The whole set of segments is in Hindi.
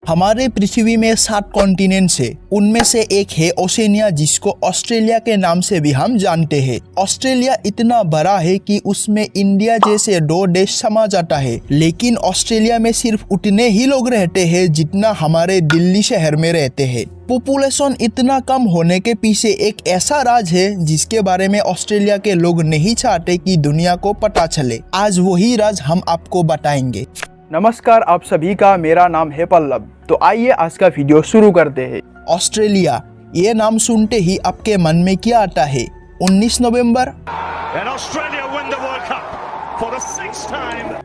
हमारे पृथ्वी में 7 कॉन्टिनेंट्स है। उनमें से एक है ओशनिया, जिसको ऑस्ट्रेलिया के नाम से भी हम जानते हैं। ऑस्ट्रेलिया इतना बड़ा है कि उसमें इंडिया जैसे 2 देश समा जाता है, लेकिन ऑस्ट्रेलिया में सिर्फ उतने ही लोग रहते हैं जितना हमारे दिल्ली शहर में रहते हैं। पॉपुलेशन इतना कम होने के पीछे एक ऐसा राज है जिसके बारे में ऑस्ट्रेलिया के लोग नहीं चाहते कि दुनिया को पता चले। आज वही राज हम आपको बताएंगे। नमस्कार आप सभी का, मेरा नाम है पल्लव। तो आइए आज का वीडियो शुरू करते हैं। ऑस्ट्रेलिया, ये नाम सुनते ही आपके मन में क्या आता है? 19 नवंबर,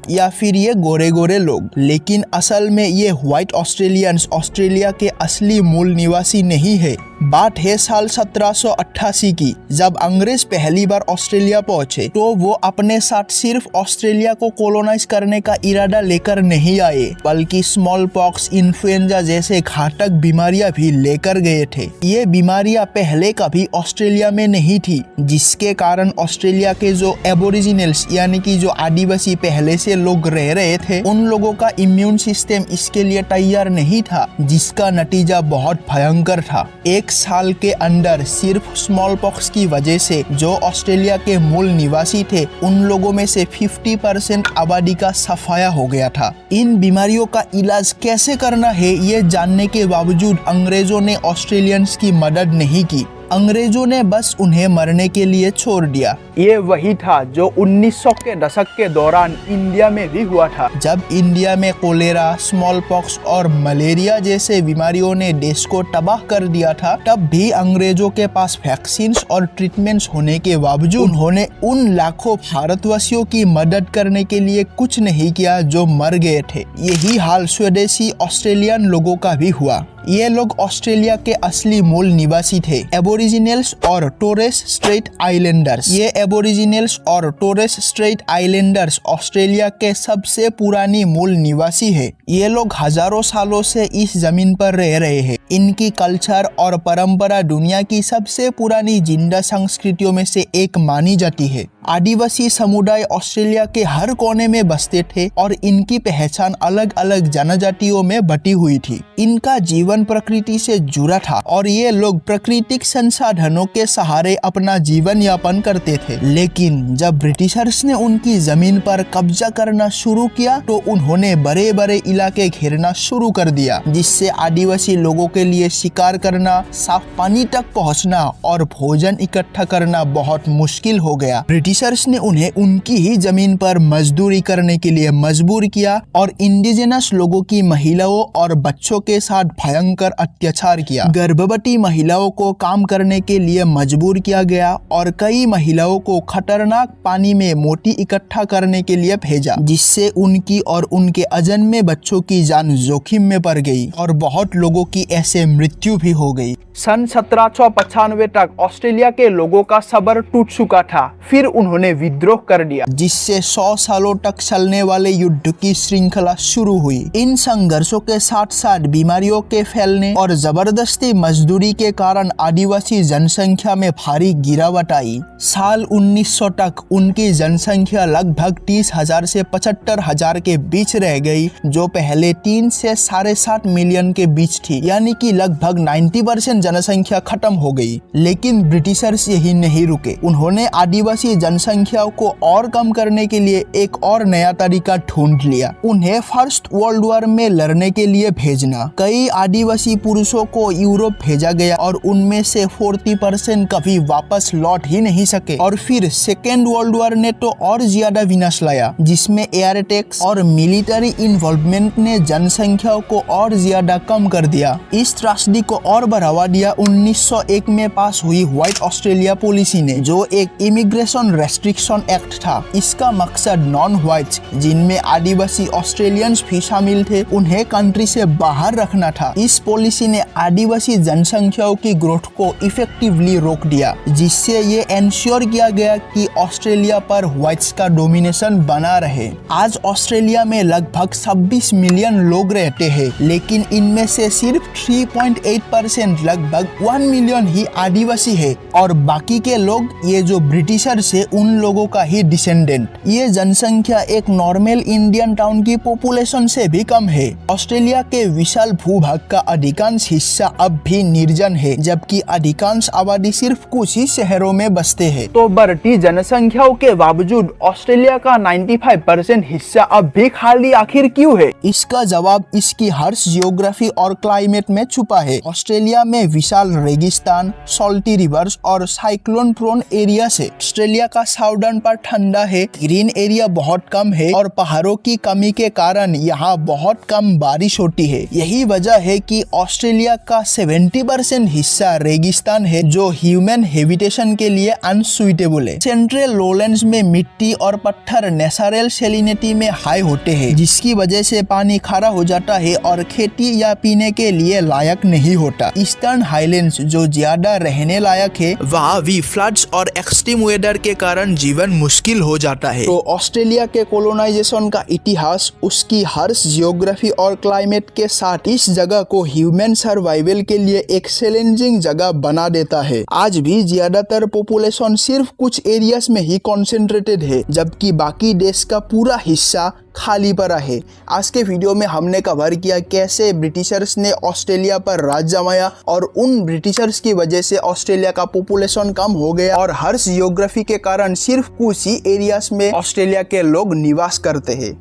या फिर ये गोरे गोरे लोग? लेकिन असल में ये व्हाइट ऑस्ट्रेलियंस ऑस्ट्रेलिया के असली मूल निवासी नहीं है। बात है साल 1788 की, जब अंग्रेज पहली बार ऑस्ट्रेलिया पहुंचे तो वो अपने साथ सिर्फ ऑस्ट्रेलिया को कॉलोनाइज करने का इरादा लेकर नहीं आए, बल्कि स्मॉल पॉक्स, इन्फ्लुएंजा जैसे घातक बीमारियां भी लेकर गए थे। ये बीमारियां पहले कभी ऑस्ट्रेलिया में नहीं थी, जिसके कारण ऑस्ट्रेलिया के जो एबोरिजिनल्स यानी कि जो आदिवासी पहले से लोग रह रहे थे, उन लोगों का इम्यून सिस्टम इसके लिए तैयार नहीं था, जिसका नतीजा बहुत भयंकर था। 1 साल के अंदर सिर्फ स्मॉल पॉक्स की वजह से जो ऑस्ट्रेलिया के मूल निवासी थे, उन लोगों में से 50% आबादी का सफाया हो गया था। इन बीमारियों का इलाज कैसे करना है, ये जानने के बावजूद अंग्रेजों ने ऑस्ट्रेलियंस की मदद नहीं की। अंग्रेजों ने बस उन्हें मरने के लिए छोड़ दिया। ये वही था जो 1900 के दशक के दौरान इंडिया में भी हुआ था। जब इंडिया में कोलेरा, स्मॉल पॉक्स और मलेरिया जैसे बीमारियों ने देश को तबाह कर दिया था, तब भी अंग्रेजों के पास वैक्सीन और ट्रीटमेंट्स होने के बावजूद उन्होंने उन लाखों भारतवासियों की मदद करने के लिए कुछ नहीं किया जो मर गए थे। यही हाल स्वदेशी ऑस्ट्रेलियन लोगों का भी हुआ। ये लोग ऑस्ट्रेलिया के असली मूल निवासी थे, एबोरिजिनल्स और टोरेस स्ट्रेट आइलैंडर्स। ये एबोरिजिनल्स और टोरेस स्ट्रेट आइलैंडर्स ऑस्ट्रेलिया के सबसे पुरानी मूल निवासी है। ये लोग हजारों सालों से इस जमीन पर रह रहे हैं। इनकी कल्चर और परंपरा दुनिया की सबसे पुरानी जिंदा संस्कृतियों में से एक मानी जाती है। आदिवासी समुदाय ऑस्ट्रेलिया के हर कोने में बसते थे और इनकी पहचान अलग अलग जनजातियों में बटी हुई थी। इनका जीवन प्रकृति से जुड़ा था और ये लोग प्राकृतिक संसाधनों के सहारे अपना जीवन यापन करते थे। लेकिन जब ब्रिटिशर्स ने उनकी जमीन पर कब्जा करना शुरू किया तो उन्होंने बड़े बड़े इलाके घेरना शुरू कर दिया, जिससे आदिवासी लोगों के लिए शिकार करना, साफ पानी तक पहुंचना और भोजन इकट्ठा करना बहुत मुश्किल हो गया। ब्रिटिशर्स ने उन्हें उनकी ही जमीन पर मजदूरी करने के लिए मजबूर किया और इंडिजिनस लोगों की महिलाओं और बच्चों के साथ भयंकर अत्याचार किया। गर्भवती महिलाओं को काम करने के लिए मजबूर किया गया और कई महिलाओं को खतरनाक पानी में मोती इकट्ठा करने के लिए भेजा, जिससे उनकी और उनके अजन्मे बच्चों की जान जोखिम में पड़ गई और बहुत लोगों की ऐसे मृत्यु भी हो गई। सन 1795 तक ऑस्ट्रेलिया के लोगों का सब्र टूट चुका था। फिर उन्होंने विद्रोह कर दिया, जिससे 100 सालों तक चलने वाले युद्ध की श्रृंखला शुरू हुई। इन संघर्षों के साथ साथ बीमारियों के फैलने और जबरदस्ती मजदूरी के कारण आदिवासी जनसंख्या में भारी गिरावट आई। साल 1900 तक उनकी जनसंख्या लगभग 30,000 से 75,000 के बीच रह गई, जो पहले 3 से 7.5 मिलियन के बीच थी, यानी कि लगभग 90% जनसंख्या खत्म हो गई। लेकिन ब्रिटिशर्स यही नहीं रुके। उन्होंने आदिवासी जनसंख्या को और कम करने के लिए एक और नया तरीका ढूंढ लिया, उन्हें फर्स्ट वर्ल्ड वॉर में लड़ने के लिए भेजना। कई आदिवासी पुरुषों को यूरोप भेजा गया और उनमें से 40% कभी वापस लौट ही नहीं सके। और फिर सेकेंड वर्ल्ड वॉर ने तो और ज्यादा विनाश लाया, जिसमें एयर अटैक्स और मिलिट्री इन्वॉल्वमेंट ने जनसंख्या को और ज्यादा कम कर दिया। इस त्रासदी को और बढ़ावा दिया 1901 में पास हुई व्हाइट ऑस्ट्रेलिया पॉलिसी ने, जो एक इमिग्रेशन रेस्ट्रिक्शन एक्ट था। इसका मकसद नॉन व्हाइट्स, जिनमें आदिवासी ऑस्ट्रेलियंस भी शामिल थे, उन्हें कंट्री से बाहर रखना था। इस पॉलिसी ने आदिवासी जनसंख्याओं की ग्रोथ को इफेक्टिवली रोक दिया, जिससे ये एंश्योर किया गया कि ऑस्ट्रेलिया पर व्हाइट्स का डोमिनेशन बना रहे। आज ऑस्ट्रेलिया में लगभग 26 मिलियन लोग रहते हैं, लेकिन इनमें से सिर्फ 3.8% लगभग 1 मिलियन ही आदिवासी है और बाकी के लोग ये जो ब्रिटिशर्स है उन लोगों का ही डिसेंडेंट। ये जनसंख्या एक नॉर्मल इंडियन टाउन की पॉपुलेशन से भी कम है। ऑस्ट्रेलिया के विशाल भूभाग का अधिकांश हिस्सा अब भी निर्जन है, जबकि अधिकांश आबादी सिर्फ कुछ ही शहरों में बसते हैं। तो बढ़ती जनसंख्याओं के बावजूद ऑस्ट्रेलिया का 95% हिस्सा अब भी खाली आखिर क्यों है? इसका जवाब इसकी हार्श जियोग्राफी और क्लाइमेट में छुपा है। ऑस्ट्रेलिया में विशाल रेगिस्तान, सॉल्टी रिवर्स और साइक्लोन प्रोन एरिया है। ऑस्ट्रेलिया का साउदर्न पार्ट ठंडा है, ग्रीन एरिया बहुत कम है और पहाड़ों की कमी के कारण यहाँ बहुत कम बारिश होती है। यही वजह है कि ऑस्ट्रेलिया का 70% हिस्सा रेगिस्तान है, जो ह्यूमन हैबिटेशन के लिए अनसुइटेबल है। सेंट्रल लोलैंड्स में मिट्टी और पत्थर नेचुरल सैलिनिटी में हाई होते हैं, जिसकी वजह से पानी खारा हो जाता है और खेती या पीने के लिए लायक नहीं होता। ईस्टर्न हाईलैंड्स जो ज्यादा रहने लायक है, वहाँ भी फ्लड्स और एक्सट्रीम वेदर के कारण जीवन मुश्किल हो जाता है। तो ऑस्ट्रेलिया के कोलोनाइजेशन का इतिहास उसकी हार्श जियोग्राफी और क्लाइमेट के साथ इस जगह को ह्यूमन सर्वाइवल के लिए एक चैलेंजिंग जगह बना देता है। आज भी ज्यादातर पॉपुलेशन सिर्फ कुछ एरियाज में ही कॉन्सेंट्रेटेड है, जबकि बाकी देश का पूरा हिस्सा खाली पड़ा है। आज के वीडियो में हमने कवर किया कैसे ब्रिटिशर्स ने ऑस्ट्रेलिया पर राज जमाया और उन ब्रिटिशर्स की वजह से ऑस्ट्रेलिया का पॉपुलेशन कम हो गया और हार्श जियोग्राफी के कारण सिर्फ कुछ ही एरियाज में ऑस्ट्रेलिया के लोग निवास करते हैं।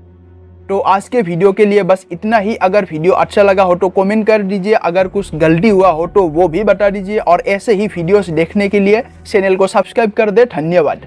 तो आज के वीडियो के लिए बस इतना ही। अगर वीडियो अच्छा लगा हो तो कमेंट कर दीजिए, अगर कुछ गलती हुआ हो तो वो भी बता दीजिए और ऐसे ही वीडियोस देखने के लिए चैनल को सब्सक्राइब कर दे। धन्यवाद।